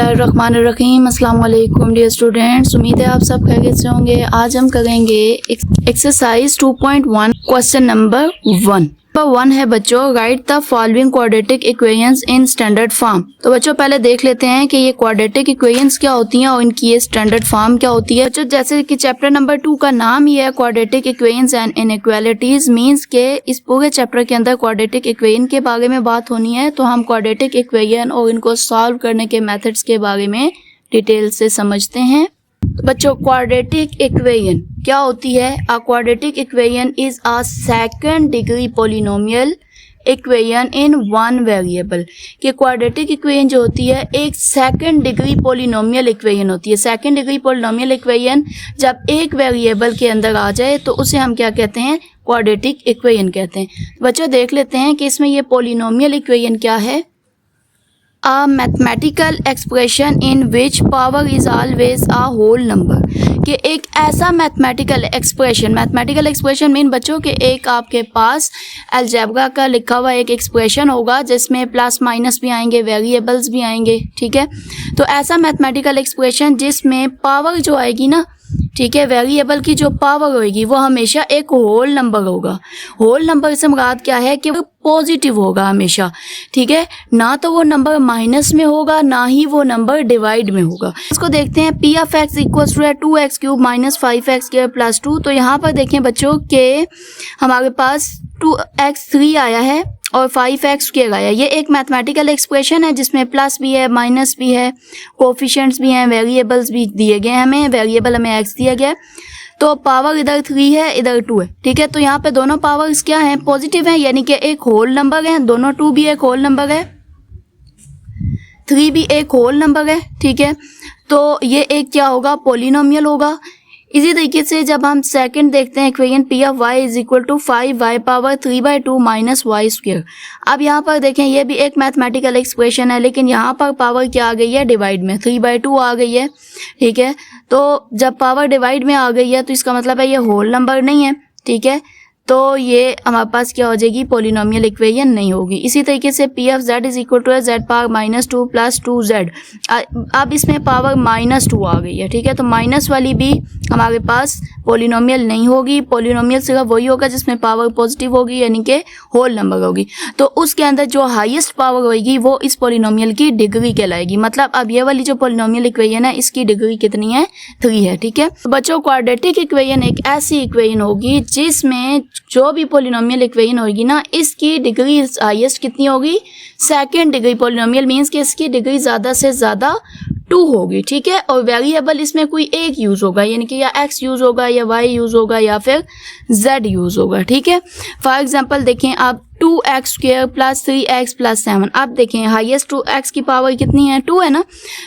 बिस्मिल्लाहिर्रहमानिर्रहीम। अस्सलाम वालेकुम डियर स्टूडेंट्स, उम्मीद है आप सब खैरियत से होंगे। आज हम करेंगे एक्सरसाइज 2.1 क्वेश्चन नंबर 1 है बच्चों, right the following quadratic equations in standard form. तो बच्चों पहले देख लेते हैं कि ये क्वाड्रेटिक इक्वेशंस क्या होती हैं और इनकी ये स्टैंडर्ड फॉर्म क्या होती है। बच्चों जैसे कि चैप्टर नंबर 2 का नाम ही है quadratic equations and inequalities, means के इस पूरे चैप्टर के अंदर क्वाड्रेटिक इक्वेशन के बारे में बात होनी है। तो हम क्वाड्रेटिक इक्वेशन और इनको सॉल्व करने के मेथड्स के बारे में डिटेल से समझते हैं। तो बच्चों क्वाड्रेटिक इक्वेशन क्या होती है? A quadratic equation is a second degree polynomial equation in one variable. कि क्वाड्रेटिक इक्वेशन जो होती है एक सेकंड डिग्री पॉलिनोमियल इक्वेशन होती है। सेकंड डिग्री पॉलिनोमियल इक्वेशन जब एक वेरिएबल के अंदर आ जाए तो उसे हम क्या कहते हैं? क्वाड्रेटिक इक्वेशन कहते हैं। बच्चों देख लेते हैं कि इसमें ये पॉलिनोमियल इक्वेशन क्या है। A mathematical expression in which power is always a whole number। कि एक ऐसा मैथमेटिकल एक्सप्रेशन मीन बच्चों के एक आपके पास अलजेब्रा का लिखा हुआ एक एक्सप्रेशन होगा जिसमें प्लस माइनस भी आएंगे, वेरिएबल्स भी आएंगे, ठीक है। तो ऐसा मैथमेटिकल एक्सप्रेशन जिसमें पावर जो आएगी ना, ठीक है, वेरिएबल की जो पावर होगी वो हमेशा एक होल नंबर होगा। होल नंबर से मुराद क्या है कि वो पॉजिटिव होगा हमेशा, ठीक है। ना तो वो नंबर माइनस में होगा, ना ही वो नंबर डिवाइड में होगा। इसको देखते हैं P of x equals to 2x cube minus 5x square plus 2। तो यहाँ पर देखें बच्चों के हमारे पास 2x3 आया है और 5x स्क्वायर आया। ये एक मैथमेटिकल एक्सप्रेशन है जिसमें प्लस भी है, माइनस भी है, कोफिशिएंट्स भी हैं, वेरिएबल्स भी दिए गए हैं। हमें वेरिएबल हमें x दिया गया, तो पावर इधर 3 है, इधर 2 है, ठीक है। तो यहाँ पे दोनों पावर्स क्या हैं? पॉजिटिव हैं, यानी कि एक होल नंबर है। दोनों 2 भी एक होल नंबर है, 3 भी एक होल नंबर है, ठीक है। तो ये एक क्या होगा? पॉलिनोमियल होगा। इसी तरीके से जब हम सेकंड देखते हैं equation P of y is equal to 5y power 3/2 minus y square. अब यहाँ पर देखें ये भी एक मैथमेटिकल एक्सप्रेशन है, लेकिन यहाँ पर पावर क्या आ गई है? डिवाइड में 3/2 आ गई है, ठीक है। तो जब पावर डिवाइड में आ गई है तो इसका मतलब है ये होल नंबर नहीं है, ठीक है। तो ये हमारे पास क्या हो जाएगी? पॉलिनोमियल इक्वेशन नहीं होगी। इसी तरीके से P of z is equal to z power -2 plus 2z। अब इसमें पावर -2 आ गई है, ठीक है। तो माइनस वाली भी हमारे पास पॉलिनोमियल नहीं होगी। पॉलिनोमियल सिर्फ वही होगा जिसमें पावर पॉजिटिव होगी, यानी कि होल नंबर होगी। तो उसके अंदर जो हाईएस्ट पावर होगी वो इस पॉलिनोमियल की डिग्री कहलाएगी। मतलब अब ये वाली जो पॉलिनोमियल इक्वेशन है इसकी डिग्री कितनी है? 3 है, ठीक है। तो बच्चों क्वाड्रेटिक इक्वेशन एक ऐसी इक्वेशन होगी जिसमें जो भी पॉलिनोमियल इक्वेशन होगी ना, इसकी डिग्री हाईएस्ट कितनी होगी? सेकंड डिग्री पॉलिनोमियल मींस कि इसकी डिग्री ज़्यादा से ज़्यादा 2 होगी, ठीक है। और वेरिएबल इसमें कोई एक यूज़ होगा, यानी कि या x यूज़ होगा या y यूज़ होगा या फिर z यूज़ होगा, ठीक है। फॉर एग्जांपल देखें आप 2x square plus 3x plus 7। अब देखें हाईएस्ट 2x की पावर कितनी है? 2 है ना।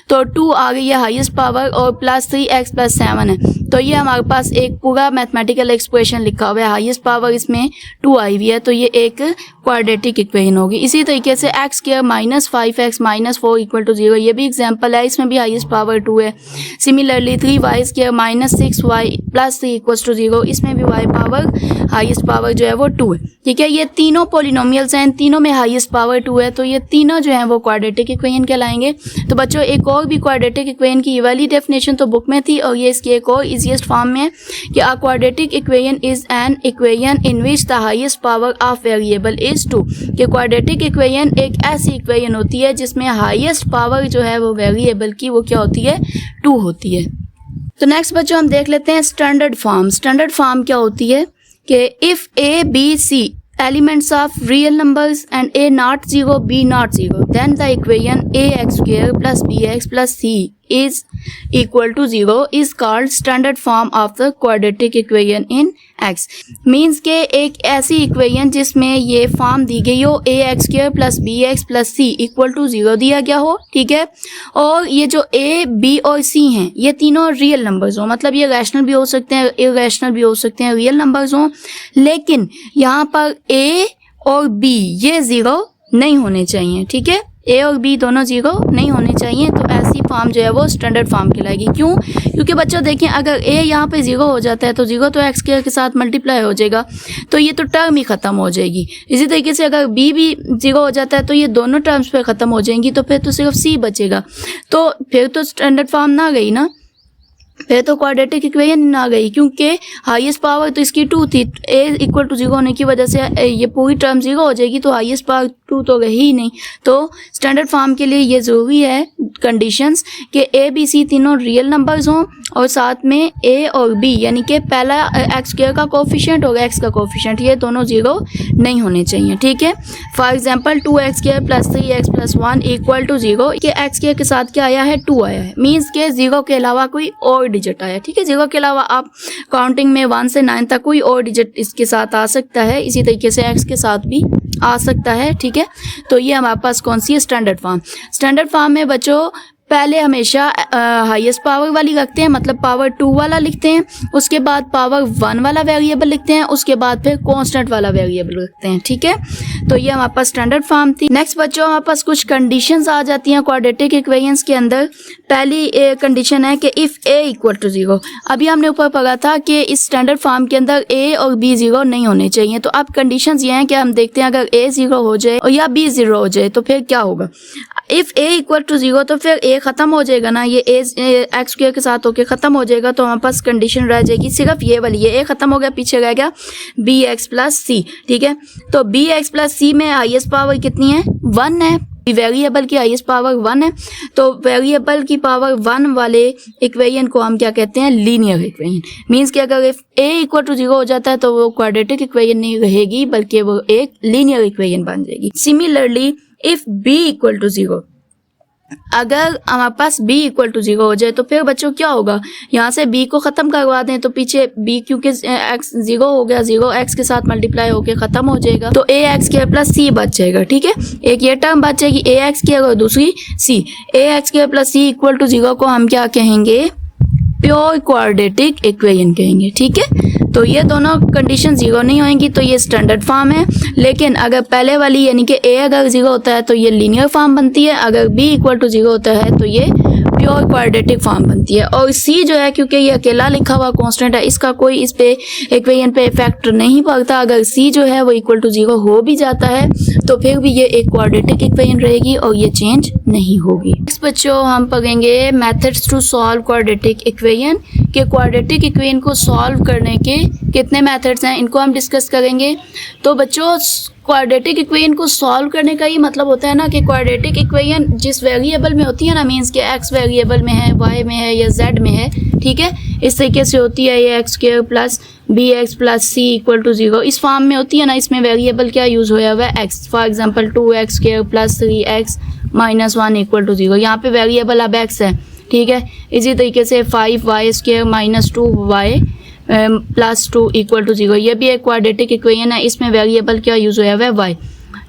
तो 2 आ गई है हाईएस्ट पावर और प्लस 3x प्लस 7 है। तो ये हमारे पास एक पूरा मैथमेटिकल एक्सप्रेशन लिखा हुआ है, हाईएस्ट पावर इसमें 2 आई हुई है। तो ये एक क्वाड्रेटिक इक्वेशन होगी। इसी तरीके से x square minus 5x minus 4 equal to 0, ये भी एग्जाम्पल है, इसमें भी हाईएस्ट पावर 2 है। Similarly 3y square minus 6y plus 3 equal to 0, इसमें भी y पावर हाईएस्ट पावर जो है वो 2 है, ठीक है। ये तीनों पॉलिनोमियल्स हैं, तीनों में हाईएस्ट पावर 2 है। तो ये तीनों जो हैं वो क्वाड्रेटिक इक्वेशन कहलाएंगे। तो बच्चों एक और भी क्वाड्रेटिक इक्वेशन की ये वाली डेफिनेशन तो बुक में थी, और ये इसकी एक और इजीएस्ट फॉर्म में है कि a quadratic equation is an equation in which the highest power of variable is 2। कि क्वाड्रेटिक इक्वेशन एक ऐसी इक्वेशन होती है जिसमें हाईएस्ट पावर जो है वो वेरिएबल की वो क्या होती है? 2 होती है। तो नेक्स्ट बच्चों हम देख लेते हैं स्टैंडर्ड फॉर्म। स्टैंडर्ड फॉर्म क्या होती है कि if a b c elements of real numbers and a not 0 b not 0 then the equation ax square plus bx plus c is equal to 0 is called standard form of the quadratic equation in x। Means के एक ऐसी equation जिसमें ये form दी गई हो ax square plus bx plus c equal to 0 दिया गया हो, ठीक है। और ये जो a b और c हैं ये तीनों रियल नंबर्स हो, मतलब ये रैशनल भी हो सकते हैं, इरेशनल भी हो सकते हैं, रियल नंबर्स हो। लेकिन यहाँ पर a और b ये 0 नहीं होने चाहिए, ठीक है। a और b दोनों 0 नहीं होने चाहिए। तो ऐसी फॉर्म जो है वो स्टैंडर्ड फॉर्म कहलाएगी। क्यों? क्योंकि बच्चों देखें, अगर a यहाँ पे 0 हो जाता है तो 0 तो एक्स के साथ मल्टीप्लाई हो जाएगा, तो ये तो टर्म ही ख़त्म हो जाएगी। इसी तरीके से अगर b भी 0 हो जाता है तो ये दोनों टर्म्स पे ख़त्म हो जाएंगी, तो फिर तो सिर्फ c बचेगा, तो फिर तो स्टैंडर्ड फॉर्म ना गई ना, फिर तो क्वाड्रेटिक इक्वेशन ना गई, क्योंकि हाईएस्ट पावर तो इसकी 2 थी। a इक्वल टू 0 होने की वजह से ये पूरी टर्म 0 हो जाएगी, तो हाईएस्ट पावर 2 तो रही ही नहीं। तो स्टैंडर्ड फॉर्म के लिए ये ज़रूरी है कंडीशंस कि a b c तीनों रियल नंबर्स हों और साथ में a और b यानी कि पहला एक्स स्क्वायर का कोफिशिएंट होगा एक्स का कोफिशिएंट, ये दोनों 0 नहीं होने चाहिए। ठीक है, for example 2x square plus 3x plus 1 equal to 0, कि एक्स स्क्वायर के साथ क्या आया है? 2 आया है, मीन्स के 0 के अलावा कोई और डिजिट आया। ठीक है, 0 के अलावा आप काउंटिंग में 1 से 9 तक कोई और डिजिट इसके साथ आ सकता है, इसी तरीके से x के साथ भी आ सकता है। ठीक है, तो ये हमारे पास कौन सी है? Standard form. स्टैंडर्ड फॉर्म में बच्चों पहले हमेशा हाईएस्ट पावर वाली रखते हैं, मतलब पावर 2 वाला लिखते हैं, उसके बाद पावर 1 वाला वेरिएबल लिखते हैं, उसके बाद फिर कांस्टेंट वाला वेरिएबल रखते हैं। ठीक है, तो ये हमारे पास स्टैंडर्ड फॉर्म थी। नेक्स्ट बच्चों हमारे पास कुछ कंडीशंस आ जाती हैं क्वाड्रेटिक इक्वेशंस के अंदर। पहली कंडीशन है कि इफ़ a इक्वल टू 0। अभी हमने ऊपर पढ़ा था कि इस स्टैंडर्ड फॉर्म के अंदर a और b 0 नहीं होने चाहिए। तो अब कंडीशंस ये हैं कि हम देखते हैं अगर a 0 हो जाए और या b 0 हो जाए तो फिर क्या होगा। इफ़ a इक्वल टू 0 तो फिर a ख़त्म हो जाएगा ना, ये एक्स स्क्वायर के साथ होके ख़त्म हो जाएगा, तो हमारे पास कंडीशन रह जाएगी सिर्फ ये वाली, ये a ख़त्म हो गया, पीछे रह गया bx प्लस c। ठीक है, तो bx प्लस c में हाईएस्ट पावर कितनी है? 1 है, वेरिएबल की हाईएस्ट पावर 1 है, तो वेरिएबल की पावर 1 वाले इक्वेशन को हम क्या कहते हैं? Linear equation. मीन्स कि अगर इफ a इक्वल टू 0 हो जाता है तो वो क्वाड्रेटिक इक्वेशन नहीं रहेगी, बल्कि वो एक लीनियर इक्वेशन बन जाएगी। Similarly if b equal to 0, अगर हमारे पास b इक्वल टू 0 हो जाए तो फिर बच्चों क्या होगा? यहाँ से b को ख़त्म करवा दें तो पीछे b, क्योंकि x 0 हो गया, 0 x के साथ मल्टीप्लाई होके ख़त्म हो जाएगा, तो a x square plus c बच जाएगा। ठीक है, एक ये टर्म बच जाएगी a x स्क्वायर और दूसरी c। a x square plus c equal to 0 को हम क्या कहेंगे? प्योर क्वाड्रेटिक इक्वेशन कहेंगे। ठीक है, तो ये दोनों कंडीशन 0 नहीं होंगी, तो ये स्टैंडर्ड फॉर्म है। लेकिन अगर पहले वाली यानी कि a अगर 0 होता है तो ये लीनियर फॉर्म बनती है, अगर b इक्वल टू 0 होता है तो ये प्योर क्वाड्रेटिक फॉर्म बनती है। और c जो है, क्योंकि ये अकेला लिखा हुआ कांस्टेंट है, इसका कोई इस पे इक्वेशन पे इफेक्ट नहीं पड़ता। अगर c जो है वो इक्वल टू 0 हो भी जाता है तो फिर भी ये एक क्वाड्रेटिक इक्वेशन रहेगी और ये चेंज नहीं होगी। नेक्स्ट बच्चों हम पढ़ेंगे methods to solve quadratic equation, कि क्वाड्रेटिक इक्वेशन को सॉल्व करने के कितने मेथड्स हैं, इनको हम डिस्कस करेंगे। तो बच्चों क्वाड्रेटिक इक्वेशन को सॉल्व करने का ये मतलब होता है ना कि क्वाड्रेटिक इक्वेशन जिस वेरिएबल में होती है ना, मीन्स कि x वेरिएबल में है, y में है या z में है, ठीक है, इस तरीके से होती है ये x square plus bx plus c equal to 0, इस फॉर्म में होती है ना। इसमें वेरिएबल क्या यूज़ होया हुआ है? x। For example 2x square plus 3x minus 1 equal to 0, यहाँ पे वेरिएबल अब x है। ठीक है, इसी तरीके से 5y square minus 2y plus 2 equal to 0, ये भी एक क्वाड्रेटिक इक्वेशन है, इसमें वेरिएबल क्या यूज़ होया हुआ है? y।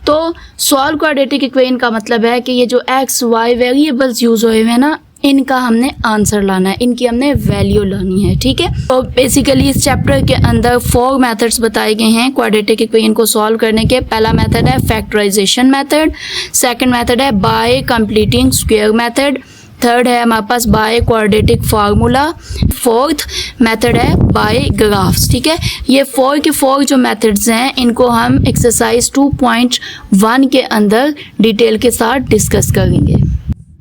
तो सॉल्व क्वाड्रेटिक इक्वेशन का मतलब है कि ये जो x y वेरिएबल्स यूज़ हुए हैं ना, इनका हमने आंसर लाना है, इनकी हमने वैल्यू लानी है। ठीक है, तो बेसिकली इस चैप्टर के अंदर 4 मेथड्स बताए गए हैं क्वाड्रेटिक इक्वेशन को सॉल्व करने के। पहला मेथड है फैक्टराइजेशन मेथड, सेकंड मेथड है by completing square method, third है हमारे पास by quadratic formula, fourth method है बाय ग्राफ्स। ठीक है, ये 4 के 4 जो मेथड्स हैं इनको हम एक्सरसाइज 2.1 के अंदर डिटेल के साथ डिस्कस करेंगे।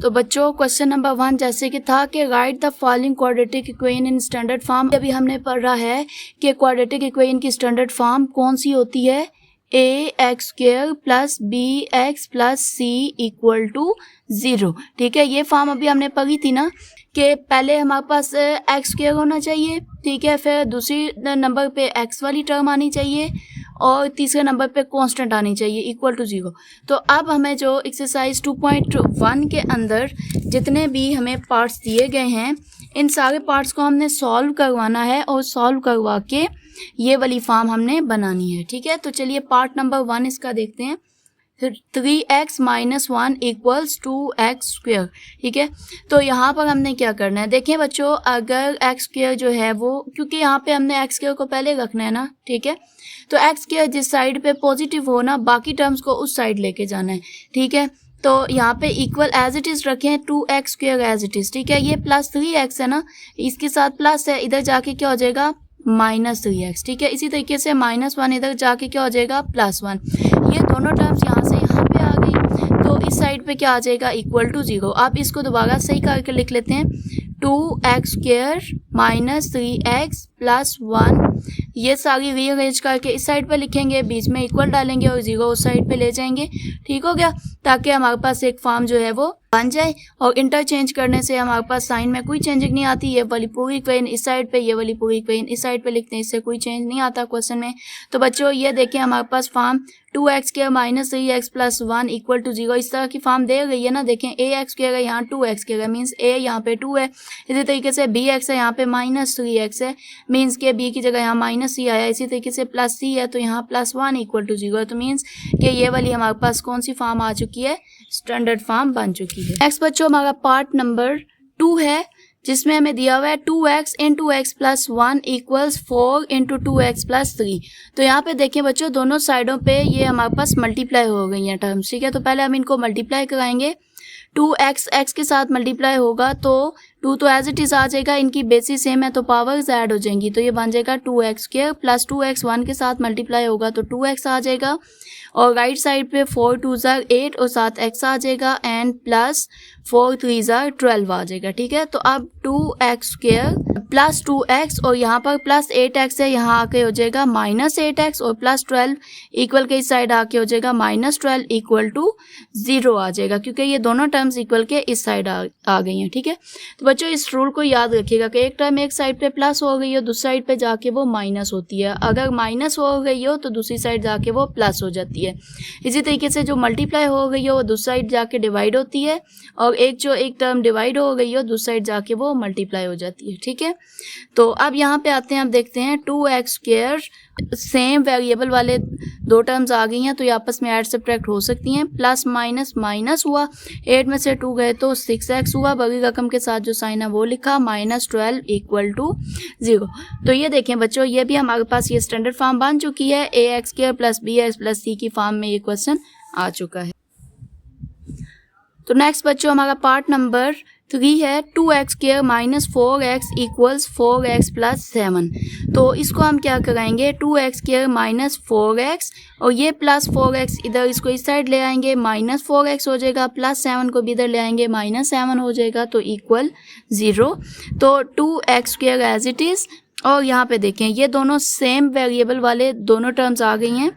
तो बच्चों क्वेश्चन नंबर 1 जैसे कि था कि write the following quadratic equation in standard form. अभी हमने पढ़ा है कि क्वाड्रेटिक इक्वेशन की स्टैंडर्ड फॉर्म कौन सी होती है? ax square plus bx plus c equal to 0। ठीक है, ये फॉर्म अभी हमने पढ़ी थी ना कि पहले हमारे पास x स्क्वायर होना चाहिए, ठीक है, फिर दूसरी नंबर पे x वाली टर्म आनी चाहिए और तीसरे नंबर पे कांस्टेंट आनी चाहिए इक्वल टू 0। तो अब हमें जो एक्सरसाइज 2.1 के अंदर जितने भी हमें पार्ट्स दिए गए हैं, इन सारे पार्ट्स को हमने सॉल्व करवाना है और सॉल्व करवा के ये वाली फॉर्म हमने बनानी है। ठीक है, तो चलिए पार्ट नंबर 1 इसका देखते हैं। 3x minus 1 equals 2x square. ठीक है, तो यहाँ पर हमने क्या करना है? देखिए बच्चों, अगर x स्क्वायर जो है वो, क्योंकि यहाँ पे हमने x स्क्वायर को पहले रखना है ना, ठीक है, तो x स्क्वायर जिस साइड पे पॉजिटिव हो ना, बाकी टर्म्स को उस साइड लेके जाना है। ठीक है, तो यहाँ पे इक्वल एज इट इज रखें 2x square as it is, ठीक है। ये प्लस 3x है ना, इसके साथ प्लस है, इधर जाके क्या हो जाएगा माइनस 3x, ठीक है। इसी तरीके से -1 इधर जाके क्या हो जाएगा +1। ये दोनों टर्म्स यहाँ से यहाँ पे आ गई, तो इस साइड पे क्या आ जाएगा इक्वल टू 0। आप इसको दोबारा सही करके लिख लेते हैं, 2x square minus 3x plus 1। ये सारी रीअरेंज करके इस साइड पे लिखेंगे, बीच में इक्वल डालेंगे और 0 उस साइड पे ले जाएंगे, ठीक हो गया, ताकि हमारे पास एक फॉर्म जो है वो बन जाए। और इंटरचेंज करने से हमारे पास साइन में कोई चेंजिंग नहीं आती। ये वाली पूरी इक्वेशन इस साइड पे, ये वाली पूरी इक्वेशन इस साइड पे लिखते हैं, इससे कोई चेंज नहीं आता क्वेश्चन में। तो बच्चों ये देखें हमारे पास form 2x square minus 3x plus 1 equal to 0 इस तरह की फॉर्म दे गई है ना। देखें ax स्क्वायर है, यहाँ 2x स्क्वायर है, मीन्स a यहाँ पे 2 है। इसी तरीके से bx है, यहाँ पे माइनस 3x है, मीन्स के b की जगह यहाँ माइनस c आया। इसी तरीके से प्लस c है, तो यहाँ प्लस 1 इक्वल टू 0 है। तो मीन्स कि ये वाली हमारे पास कौन सी फॉर्म आ चुकी है, स्टैंडर्ड फॉर्म बन चुकी है। नेक्स्ट बच्चों हमारा पार्ट नंबर 2 है, जिसमें हमें दिया हुआ है 2x into x plus 1 equals 4 into 2x plus 3। तो यहाँ पे देखिए बच्चों दोनों साइडों पे ये हमारे पास मल्टीप्लाई हो गई हैं टर्म्स, ठीक है। तो पहले हम इनको मल्टीप्लाई कराएंगे, 2x x के साथ मल्टीप्लाई होगा तो 2 तो एज इट इज आ जाएगा, इनकी बेसिस सेम है तो पावर्स ऐड हो जाएंगी, तो ये बन जाएगा 2x स्क्वायर प्लस 2x 1 के साथ मल्टीप्लाई होगा तो 2x आ जाएगा। और राइट साइड पे 4 2 ज़ार 8 और साथ x आ जाएगा एंड प्लस 4 3 ज़ार 12 आ जाएगा, ठीक है। तो अब 2x स्क्वायर प्लस 2x और यहाँ पर प्लस 8x है, यहाँ आके हो जाएगा माइनस 8x और प्लस 12 इक्वल के इस साइड आके हो जाएगा माइनस 12 इक्वल टू 0 आ जाएगा, क्योंकि ये दोनों टर्म्स इक्वल के इस साइड आ गई हैं, ठीक है। तो बच्चों इस रूल को याद रखिएगा कि एक टर्म एक साइड पे प्लस हो गई हो, दूसरी साइड पे जाके वो माइनस होती है, अगर माइनस हो गई हो तो दूसरी साइड जाके वो प्लस हो जाती है। इसी तरीके से जो मल्टीप्लाई हो गई हो वो दूसरी साइड जाके डिवाइड होती है, और एक टर्म डिवाइड हो गई हो दूसरी साइड जाके वो मल्टीप्लाई हो जाती है, ठीक है। तो अब यहाँ पे आते हैं, अब देखते हैं 2x स्क्वायर सेम वेरिएबल वाले दो टर्म्स आ गई हैं, तो ये आपस में ऐड सब्ट्रैक्ट हो सकती हैं। प्लस माइनस माइनस हुआ, 8 में से 2 गए तो 6x हुआ, बड़ी रकम के साथ जो साइन है वो लिखा, माइनस 12 इक्वल टू 0। तो ये देखें बच्चों, ये भी हमारे पास ये स्टैंडर्ड फॉर्म बन चुकी है, ax square plus bx plus c की फॉर्म में ये क्वेश्चन आ चुका है। तो नेक्स्ट बच्चों हमारा पार्ट नंबर 3 है, 2x square minus 4x equals 4x plus 7। तो इसको हम क्या कराएंगे, 2x स्क्वायर माइनस 4x और ये प्लस 4x इधर इसको इस साइड ले आएंगे, माइनस 4x हो जाएगा, प्लस 7 को भी इधर ले आएंगे, माइनस 7 हो जाएगा, तो इक्वल 0। तो 2x square as it is, और यहाँ पे देखें ये दोनों सेम वेरिएबल वाले दोनों टर्म्स आ गई हैं,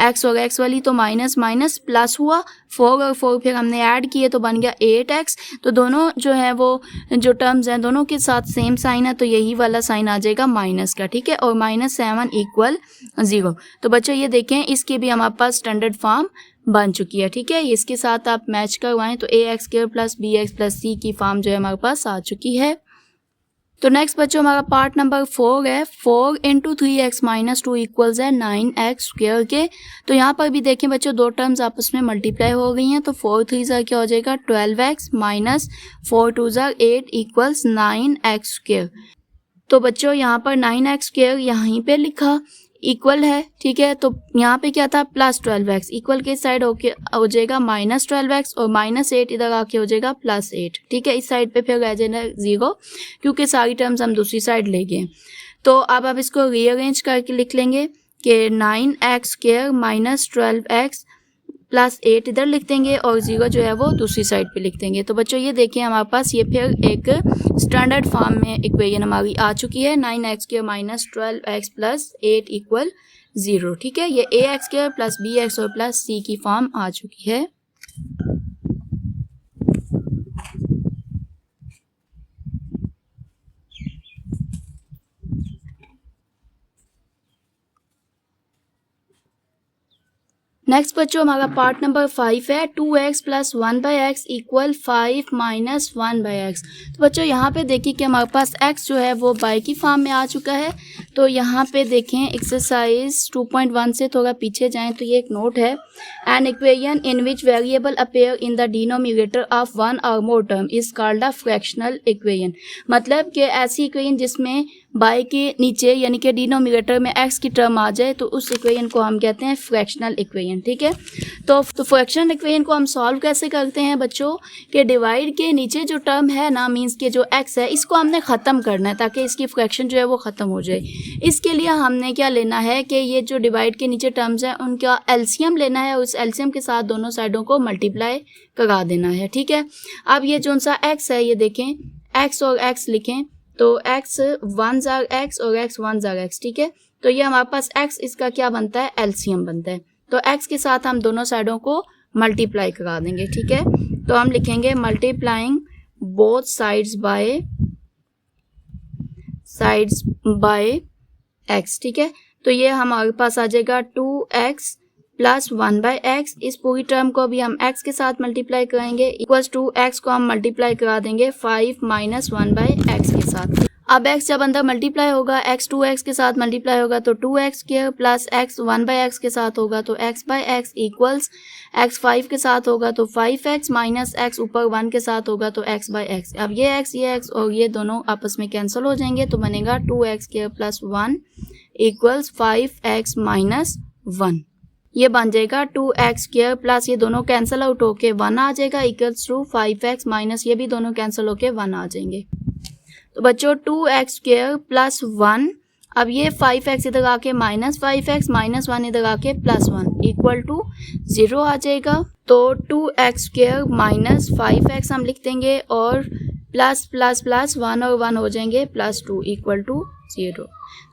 x और x वाली, तो माइनस माइनस प्लस हुआ, 4 और 4 फिर हमने ऐड किए तो बन गया 8x। तो दोनों जो है वो जो टर्म्स हैं दोनों के साथ सेम साइन है, तो यही वाला साइन आ जाएगा माइनस का, ठीक है। और माइनस 7 इक्वल 0। तो बच्चों ये देखें इसकी भी हमारे पास स्टैंडर्ड फॉर्म बन चुकी है, ठीक है। इसके साथ आप मैच करवाएं तो ax square plus bx plus c की फॉर्म जो है हमारे पास आ चुकी है। तो नेक्स्ट बच्चों हमारा पार्ट नंबर 4 है, 4 इंटू 3x माइनस 2 इक्वल्स है 9x स्क्वायर के। तो यहाँ पर भी देखें बच्चों दो टर्म्स आपस में मल्टीप्लाई हो गई हैं, तो 4 3 ज़ार क्या हो जाएगा 12x माइनस 4 2 ज़ार 8 इक्वल्स 9x स्क्वायर। तो बच्चों यहाँ पर 9x स्क्वायर यहीं पे लिखा इक्वल है, ठीक है। तो यहाँ पे क्या था प्लस 12x, इक्वल के साइड हो जाएगा माइनस 12x और माइनस 8 इधर आके हो जाएगा प्लस 8, ठीक है। इस साइड पे फिर रह जाएगा 0, क्योंकि सारी टर्म्स हम दूसरी साइड ले गए। तो अब आप इसको रीअरेंज करके लिख लेंगे कि 9x square minus 12x plus 8 इधर लिख देंगे और 0 जो है वो दूसरी साइड पे लिख देंगे। तो बच्चों ये देखिए हमारे पास ये फिर एक स्टैंडर्ड फॉर्म में इक्वेशन हमारी आ चुकी है, 9x square minus 12x plus 8 equal 0, ठीक है। ये ax स्क्वायर प्लस bx और प्लस c की फॉर्म आ चुकी है। नेक्स्ट बच्चों हमारा पार्ट नंबर 5 है, 2x plus 1/x equal 5 minus 1/x। तो बच्चों यहाँ पे देखिए कि हमारे पास x जो है वो बाय की फॉर्म में आ चुका है। तो यहाँ पे देखें एक्सरसाइज 2.1 से थोड़ा पीछे जाएं तो ये एक नोट है, an equation in which variable appear in the denominator of one और more term is called a fractional equation. मतलब कि ऐसी इक्वेशन जिसमें बाय के नीचे यानी कि डिनोमिनेटर में x की टर्म आ जाए तो उस इक्वेशन को हम कहते हैं फ्रैक्शनल इक्वेशन। ठीक है, तो फ्रैक्शनल इक्वेशन को हम सॉल्व कैसे करते हैं बच्चों कि डिवाइड के नीचे जो टर्म है ना, मींस के जो x है, इसको हमने ख़त्म करना है ताकि इसकी फ्रैक्शन जो है वो ख़त्म हो जाए। इसके लिए हमने क्या लेना है कि ये जो डिवाइड के नीचे टर्म्स हैं उनका एलसीएम लेना है, उस एलसीएम के साथ दोनों साइडों को मल्टीप्लाई करा देना है। ठीक है, अब ये जो सा x है ये देखें, x और x लिखें तो x 1 जार x और x 1 जार x। ठीक है, तो ये हमारे पास x इसका क्या बनता है, एलसीएम बनता है। तो x के साथ हम दोनों साइडों को मल्टीप्लाई करा देंगे। ठीक है, तो हम लिखेंगे multiplying both sides by x। ठीक है, तो ये हमारे पास आ जाएगा 2x प्लस 1 बाय एक्स। इस पूरी टर्म को भी हम x के साथ मल्टीप्लाई करेंगे, इक्वल्स टू x को हम मल्टीप्लाई करा देंगे 5 माइनस 1 बाय एक्स के साथ। अब x जब अंदर मल्टीप्लाई होगा, x 2x के साथ मल्टीप्लाई होगा तो 2x square plus x 1 by x के साथ होगा तो x by x equals x 5 के साथ होगा तो 5x माइनस x ऊपर 1 के साथ होगा तो x बाय एक्स। अब ये x और ये दोनों आपस में कैंसिल हो जाएंगे तो बनेगा 2x square plus 1 equals 5x minus 1। ये बन जाएगा 2x स्क्वायर प्लस ये दोनों कैंसिल आउट होके 1 आ जाएगा इक्वल्स टू 5x माइनस ये भी दोनों कैंसिल होके 1 आ जाएंगे। तो बच्चों 2x स्क्वायर प्लस 1, अब ये 5x इधर आके माइनस 5x माइनस 1 इधर आके प्लस 1 इक्वल टू 0 आ जाएगा। तो 2x स्क्वायर माइनस 5x हम लिख देंगे और प्लस प्लस प्लस 1 और 1 हो जाएंगे प्लस 2 इक्वल टू 0।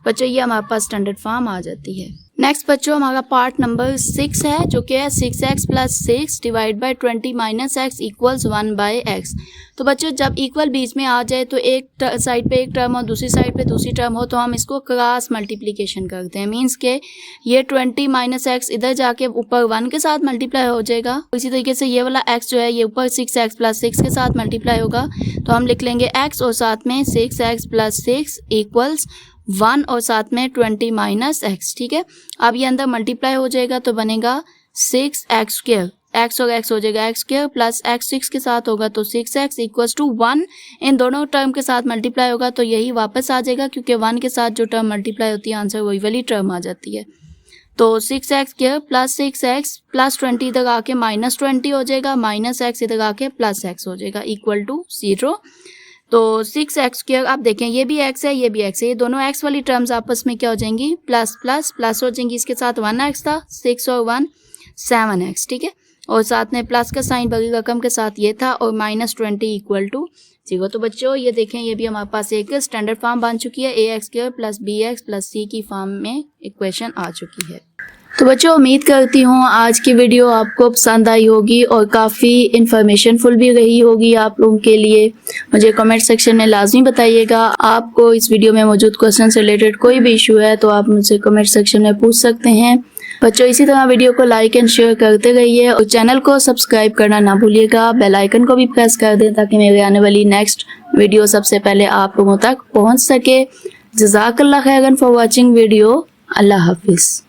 बच्चों ये हमारे पास स्टैंडर्ड फॉर्म आ जाती है। नेक्स्ट बच्चों हमारा पार्ट नंबर 6 है जो कि है 6x plus 6 divide by 20 minus x equals 1 by x. तो बच्चों जब इक्वल बीच में आ जाए तो एक साइड पे एक टर्म और दूसरी साइड पे दूसरी टर्म हो तो हम इसको क्रॉस मल्टीप्लिकेशन करते हैं। मीन्स के ये 20 माइनस एक्स इधर जाके ऊपर 1 के साथ मल्टीप्लाई हो जाएगा। इसी तरीके से ये वाला x जो है ये ऊपर 6x प्लस 6 के साथ मल्टीप्लाई होगा तो हम लिख लेंगे x और साथ में 6x प्लस 6 इक्वल्स 1 और साथ में 20 माइनस एक्स। ठीक है, अब ये अंदर मल्टीप्लाई हो जाएगा तो बनेगा 6x स्क्वायर, x और x हो जाएगा x स्क्वायर प्लस x 6 के साथ होगा तो 6x इक्वल्स टू 1। इन दोनों टर्म के साथ मल्टीप्लाई होगा तो यही वापस आ जाएगा क्योंकि 1 के साथ जो टर्म मल्टीप्लाई होती है आंसर वही वाली टर्म आ जाती है। तो 6x square plus 6x plus 20 इधर आके माइनस 20 हो जाएगा, माइनस x इधर आके प्लस x हो जाएगा इक्वल टू 0। तो 6x स्क्वायर आप देखें ये भी x है ये भी x है, ये दोनों x वाली टर्म्स आपस में क्या हो जाएंगी, प्लस प्लस प्लस हो जाएंगी। इसके साथ 1x था, 6 और 1 7x। ठीक है, और साथ में प्लस का साइन बड़ी रकम के साथ ये था और माइनस 20 इक्वल टू 0। तो बच्चों ये देखें ये भी हमारे पास एक स्टैंडर्ड फॉर्म बन चुकी है, ax square plus bx plus c की फॉर्म में इक्वेशन आ चुकी है। तो बच्चों उम्मीद करती हूँ आज की वीडियो आपको पसंद आई होगी और काफ़ी इन्फॉर्मेशनफुल भी रही होगी आप लोगों के लिए। मुझे कमेंट सेक्शन में लाजमी बताइएगा आपको इस वीडियो में मौजूद क्वेश्चन से रिलेटेड कोई भी इशू है तो आप मुझसे कमेंट सेक्शन में पूछ सकते हैं। बच्चों इसी तरह वीडियो को लाइक एंड शेयर करते रहिए और चैनल को सब्सक्राइब करना ना भूलिएगा। बेल आइकन को भी प्रेस कर दें ताकि मेरे आने वाली नेक्स्ट वीडियो सबसे पहले आप लोगों तक पहुँच सके। जज़ाकल्लाह खैरन फॉर वॉचिंग वीडियो। अल्लाह हाफिज़।